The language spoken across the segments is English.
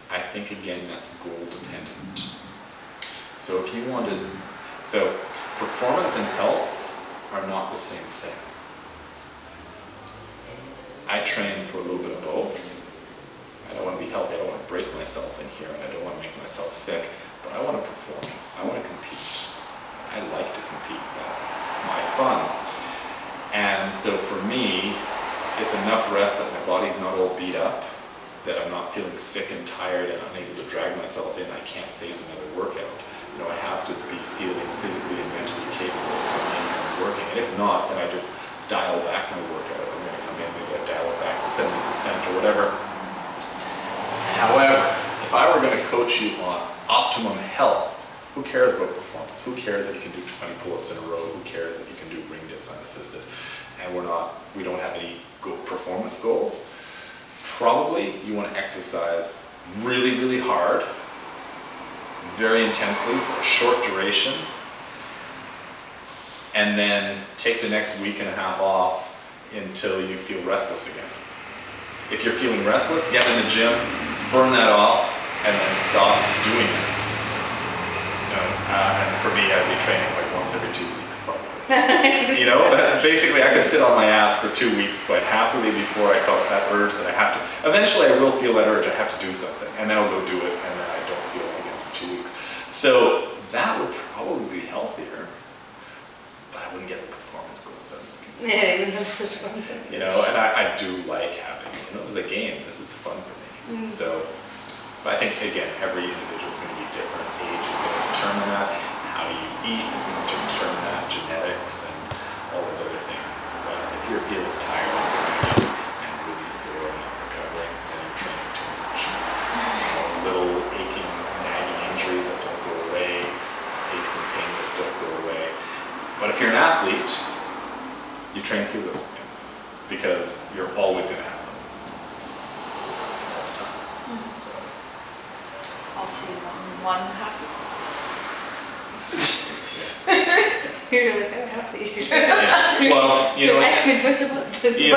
I think again that's goal dependent. So if you wanted, so performance and health are not the same thing. I train for a little bit of both. I don't want to be healthy, I don't want to break myself in here, and I don't want to make myself sick, but I want to perform, I want to compete. I like to compete, that's my fun. And so for me, it's enough rest that my body's not all beat up, that I'm not feeling sick and tired and unable to drag myself in, I can't face another workout. You know, I have to be feeling physically and mentally capable of coming in and working, and if not, then I just dial back my workout. If I'm going to come in, maybe I dial it back to 70% or whatever. However, if I were going to coach you on optimum health, who cares about performance? Who cares that you can do 20 pull-ups in a row? Who cares that you can do ring dips unassisted? And we don't have any performance goals. Probably you want to exercise really, really hard, very intensely for a short duration, and then take the next week and a half off until you feel restless again. If you're feeling restless, get in the gym, burn that off, and then stop doing it. You know, and for me, I'd be training like once every 2 weeks probably. You know, that's basically, I could sit on my ass for 2 weeks quite happily before I felt that urge that I have to. Eventually I will feel that urge, I have to do something, and then I'll go do it, and then I don't feel it again for 2 weeks. So that would probably be healthier, but I wouldn't get the performance goals I'm looking for. Yeah, that's such fun thing. You know, and I do like having, you know, this is a game, this is fun for me. So, but I think again, every individual is going to be different. Age is going to determine that. How you eat is going to determine that. Genetics and all those other things. But if you're feeling tired and really sore and not recovering, then you're training too much. You know, little aching, nagging injuries that don't go away, aches and pains that don't go away. But if you're an athlete, you train through those things because you're always going to have them all the time. So I'll see you on 1.5 You're like, I'm happy. yeah. Well, you know, but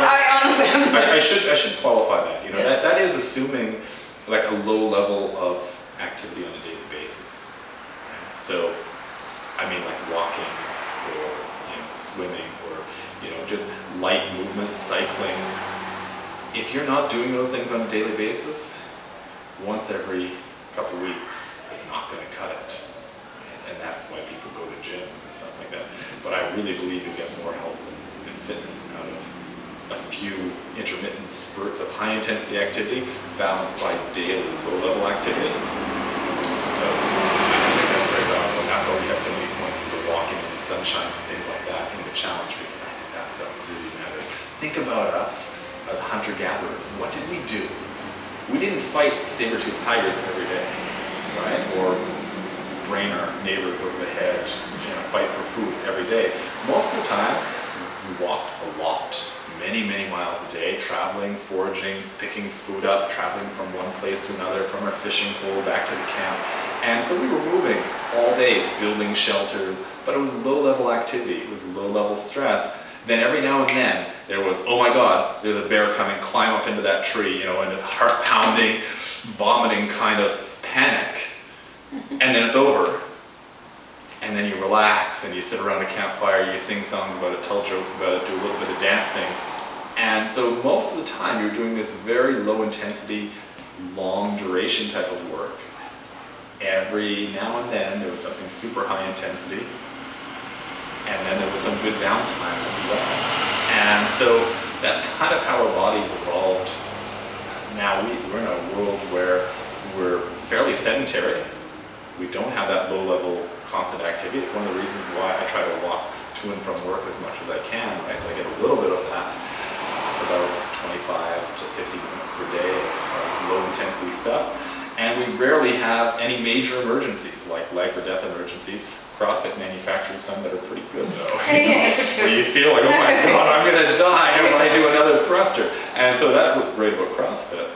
I honestly, I should qualify that. You know, that is assuming like a low level of activity on a daily basis. So, I mean, like walking or swimming or just light movement, cycling. If you're not doing those things on a daily basis, once every couple weeks is not going to cut it. And that's why people go to gyms and stuff like that. But I really believe you get more health and fitness out of a few intermittent spurts of high intensity activity balanced by daily low level activity. So I think that's very valuable. And that's why we have so many points for the walking in the sunshine and things like that in the challenge, because I think that stuff really matters. Think about us as hunter-gatherers. What did we do? We didn't fight saber-toothed tigers every day, right? Or brain our neighbors over the head, fight for food every day. Most of the time, we walked a lot, many, many miles a day, traveling, foraging, picking food up, traveling from one place to another, from our fishing pole back to the camp. And so we were moving all day, building shelters, but it was low-level activity, it was low-level stress. Then every now and then, there was, oh my God, there's a bear coming, climb up into that tree, and it's heart-pounding, vomiting kind of panic. And then it's over. And then you relax and you sit around a campfire, you sing songs about it, tell jokes about it, do a little bit of dancing. And so most of the time you're doing this very low intensity, long duration type of work. Every now and then there was something super high intensity. And then there was some good downtime as well. And so that's kind of how our bodies evolved. Now we're in a world where we're fairly sedentary. We don't have that low-level constant activity. It's one of the reasons why I try to walk to and from work as much as I can, right? So I get a little bit of that. It's about 25 to 50 minutes per day of low-intensity stuff. And we rarely have any major emergencies, like life or death emergencies. CrossFit manufactures some that are pretty good, though. Where you feel like, oh my God, I'm going to die if I do another thruster. And so that's what's great about CrossFit.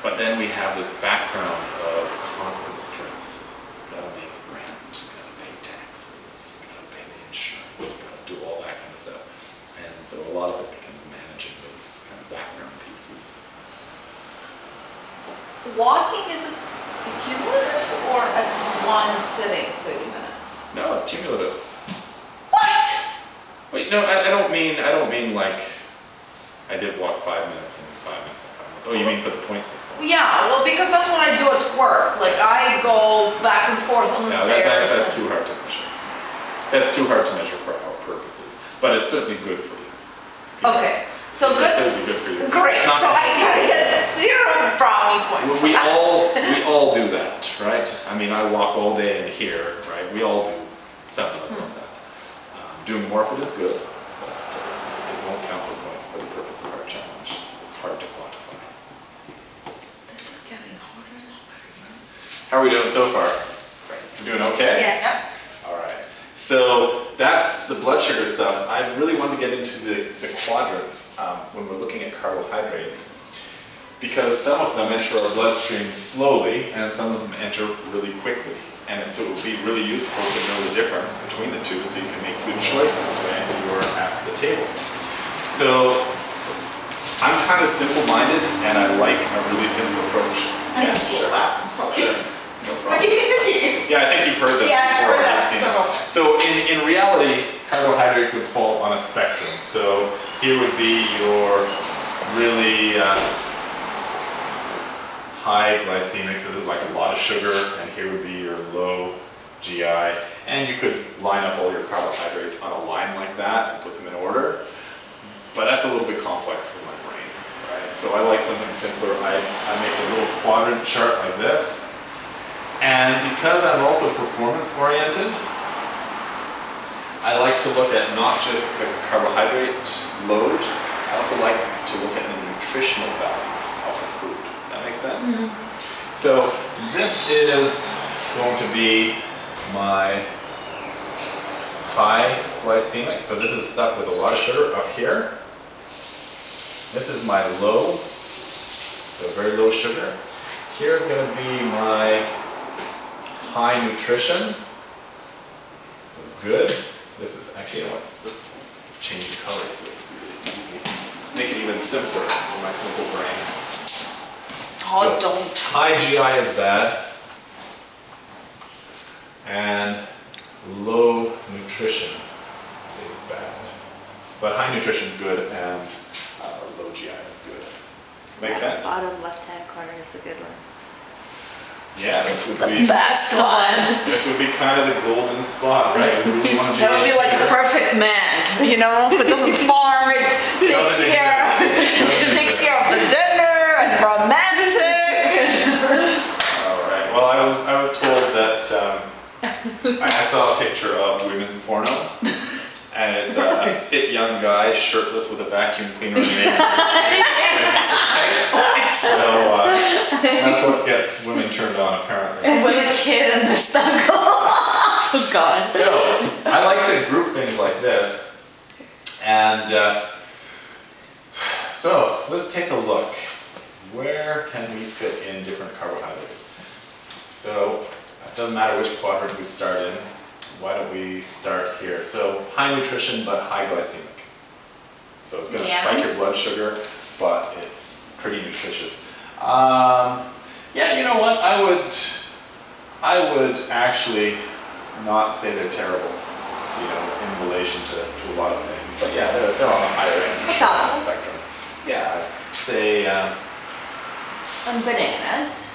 But then we have this background of constant stress. Gotta make rent, gotta pay taxes, gotta pay the insurance, gotta do all that kind of stuff. And so a lot of it becomes managing those kind of background pieces. walking is it cumulative or at one sitting 30 minutes? No, it's cumulative. What? Wait, no, I don't mean like I did walk 5 minutes and 5 minutes and 5 minutes. Oh, you mean for the point system? Yeah, well, because that's what I do at work. Like I go back and forth on the stairs. That's too hard to measure. That's too hard to measure for our purposes, but it's certainly good for you. Okay, so good. It's certainly good for you. Great. So I gotta get 0 brownie points. We all do that, right? I mean, I walk all day in here, right? We all do something like that. Doing more of it is good, but it won't count for points for the purpose of our challenge. It's hard to quantify. This is getting harder and harder. How are we doing so far? We're doing okay? Yeah. All right. So that's the blood sugar stuff. I really want to get into the quadrants when we're looking at carbohydrates, because some of them enter our bloodstream slowly and some of them enter really quickly. And so it would be really useful to know the difference between the two so you can make good choices when you're at the table. So I'm kind of simple-minded and I like a really simple approach. I need to go back. I'm sorry. Sure. No problem. But you can continue. Yeah, I think you've heard this Yeah, before. I've heard that You've seen several it. So in reality, carbohydrates would fall on a spectrum. So here would be your really high glycemic, so there's like a lot of sugar, and here would be your low GI. And you could line up all your carbohydrates on a line like that and put them in order. But that's a little bit complex for my brain, right? So I like something simpler. I make a little quadrant chart like this. And because I'm also performance oriented, I like to look at not just the carbohydrate load, I also like to look at the nutritional value of the food. That makes sense? So this is going to be my high glycemic. So this is stuff with a lot of sugar up here. This is my low, so very low sugar. Here's going to be my high nutrition. That's good. This is actually, you know what, let's change the colors so it's really easy. Make it even simpler for my simple brain. Oh, So, don't. high GI is bad. And low nutrition is bad. But high nutrition is good and low GI is good. Does that make sense? Bottom left-hand corner is the good one. Yeah, this It's would the be best one. this would be kind of the golden spot, right? We really want to That would be like a perfect man, you know, who doesn't farm, it takes care of the dinner and romantic. All right. Well, I was told that I saw a picture of women's porno, and it's a fit young guy shirtless with a vacuum cleaner in the So that's what gets women turned on, apparently. With a kid in the snuggle. Oh God. So I like to group things like this, and so let's take a look. Where can we fit in different carbohydrates? So it doesn't matter which quadrant we start in. Why don't we start here? So high nutrition but high glycemic. So it's going to spike your blood sugar, but it's pretty nutritious. Yeah, you know what? I would actually not say they're terrible, you know, in relation to a lot of things. But yeah, they're on the higher end for sure on the spectrum. Yeah, I'd say And bananas.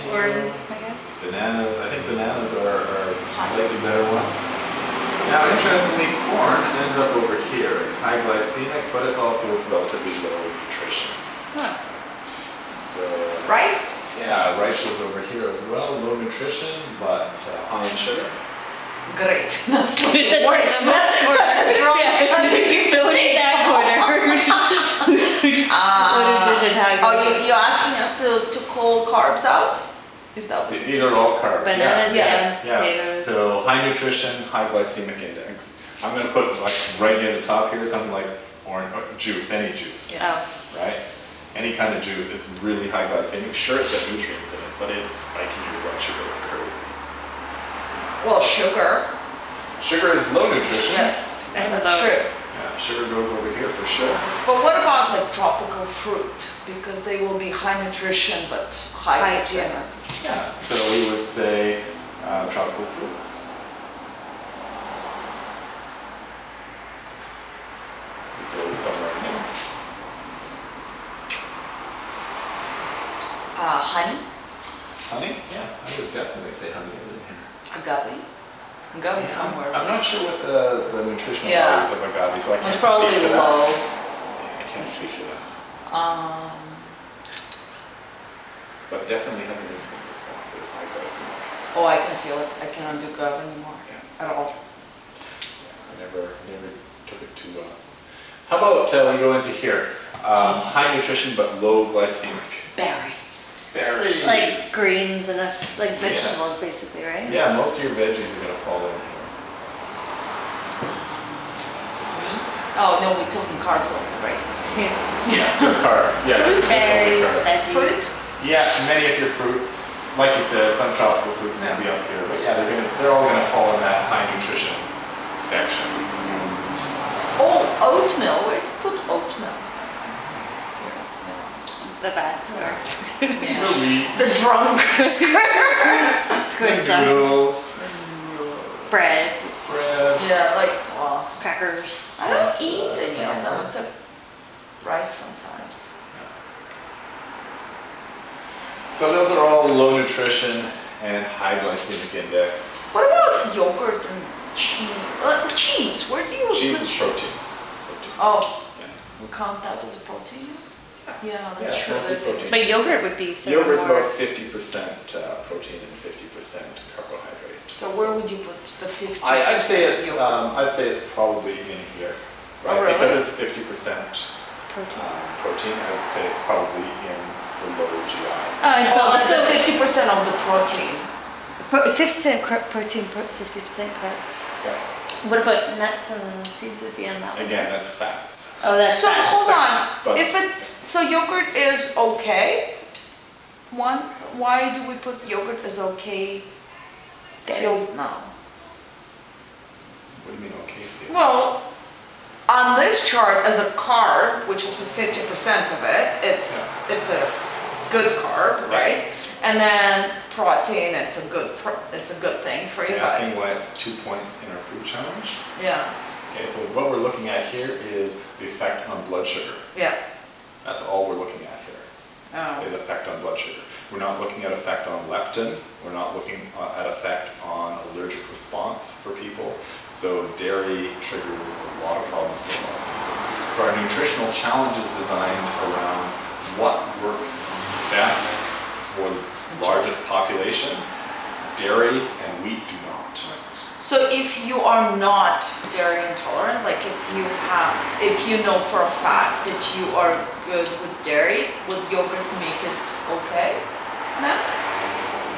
Corn, I guess. bananas. I think bananas are a slightly better one. Now, interestingly, corn ends up over here. It's high glycemic, but it's also relatively low nutrition. Huh. So Rice? yeah, rice was over here as well, low nutrition, but high in sugar. Great. That's what it works. That's a drunk country. Don't eat that corner. What nutrition high? Oh, you're asking us to call carbs out? Is that what These are all carbs. Bananas, Yeah. yams, Yeah. potatoes. So high nutrition, high glycemic index. I'm going to put like right near the top here something like orange juice, any juice, Oh. right? Any kind of juice is really high glycemic. Sure, it's got nutrients in it, but it's spiking your blood sugar like crazy. Well, sugar. Sugar is low nutrition. Yes, And that's low. true. Yeah, sugar goes over here for sure. But what about like tropical fruit because they will be high nutrition but high High glycemic. Yeah, so we would say tropical fruits. We go somewhere in there. Honey, Honey? Yeah, I would definitely say honey is in here. agave. Agave somewhere. I'm not sure what the nutritional Yeah. values of agave, so I can't It's probably speak to low. that. Yeah, I can't speak to that. But definitely has an instant response. It's high glycemic. Oh, I can feel it. I cannot do agave anymore Yeah. at all. I never took it too well. How about we go into here? High nutrition but low glycemic. Berries. Berries. Like greens and that's like Yes. vegetables basically, right? Yeah, most of your veggies are going to fall in here. Oh no, we're talking carbs only, right? Yeah. Yeah, just carbs. Yeah, just only Berries, carbs. veggies. Fruit. Yeah, many of your fruits, like you said, some tropical fruits can be up here, but yeah, they're all going to fall in that high nutrition section. Oh, oatmeal. Where do you put oatmeal? The bad sort. Yeah. The wheat, The drunk. Good the stuff. noodles, Bread, bread. Yeah, like, well, crackers. I don't eat any of them except rice sometimes. So those are all low nutrition and high glycemic index. What about yogurt and cheese? Cheese, where do you Cheese put is protein. Protein. Oh, Yeah. we count that as a protein? Yeah, Yeah, that's it's true. mostly protein. But yogurt would be sort of Yogurt's more. about 50% protein and 50% carbohydrate. So where would you put the 50? I'd say it's probably in here, right? Oh, really? Because it's 50% Protein. protein. I would say it's probably in the lower GI. Oh, it's So also that's 50% of the protein. it's 50% protein, 50% carbs. Yeah. What about nuts and seeds would be on that one? Again, that's fats. Oh, that's So fat, of hold course. on, But- if it's, so yogurt is okay? Why do we put yogurt as okay? Dairy. Filled no. What do you mean okay? Feel? Well, on this chart as a carb, which is 50% of it, it's a good carb, Yeah. right? And then protein, it's a good thing for your You're asking body. why it's 2 points in our food challenge? Yeah, Okay, so what we're looking at here is the effect on blood sugar. yeah. That's all we're looking at here, Oh. is effect on blood sugar. We're not looking at effect on leptin. We're not looking at effect on allergic response for people. So dairy triggers a lot of problems for a lot of people. So our nutritional challenge is designed around what works best for the largest population. Dairy and wheat do not. So if you are not dairy intolerant, like if you know for a fact that you are good with dairy, would yogurt make it okay? No?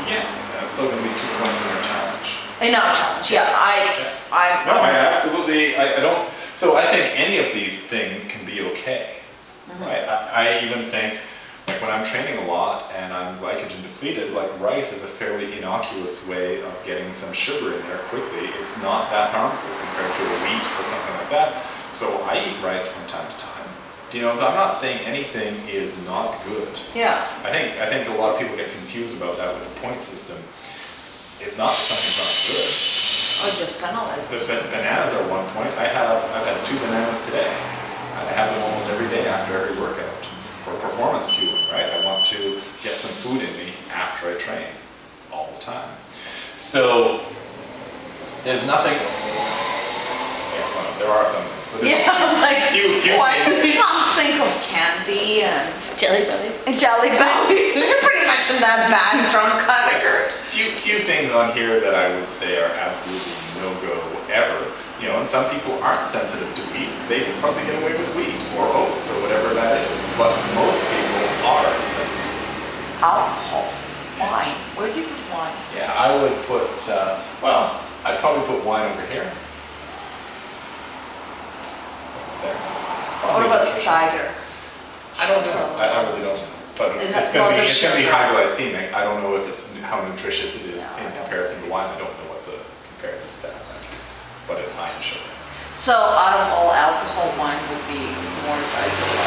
Yes, and it's still going to be 2 points in our challenge. In our challenge, yeah, No, I absolutely, I don't, so I think any of these things can be okay, right? I even think, like when I'm training a lot and I'm glycogen depleted, like rice is a fairly innocuous way of getting some sugar in there quickly. It's not that harmful compared to a wheat or something like that. So I eat rice from time to time. You know, so I'm not saying anything is not good. Yeah. I think a lot of people get confused about that with the point system. It's not that something's not good. Or just penalize So us. bananas are 1 point. I've had 2 bananas today. I have them almost every day after every workout for performance fueling, right? I want to get some food in me after I train all the time. So there's nothing. Yeah, well, there are some things, but there's Yeah, like, few why? things. Because we can't think of candy and Jelly bellies. jelly bellies. They're pretty much in that bad drunk category. Few things on here that I would say are absolutely no-go ever. You know, and some people aren't sensitive to wheat. They can probably get away with wheat or oats or whatever that is. But most people are sensitive. Alcohol, wine. Where do you put wine? Yeah, I would put, well, I'd probably put wine over here. There. What about cider? I don't know. I really don't know. But It it's has going lots of to be sugar. high glycemic. I don't know if it's how nutritious it is Yeah, I in don't comparison to wine. I don't know what the comparative stats are. But it's high in sugar. So out of all alcohol, wine would be more advisable.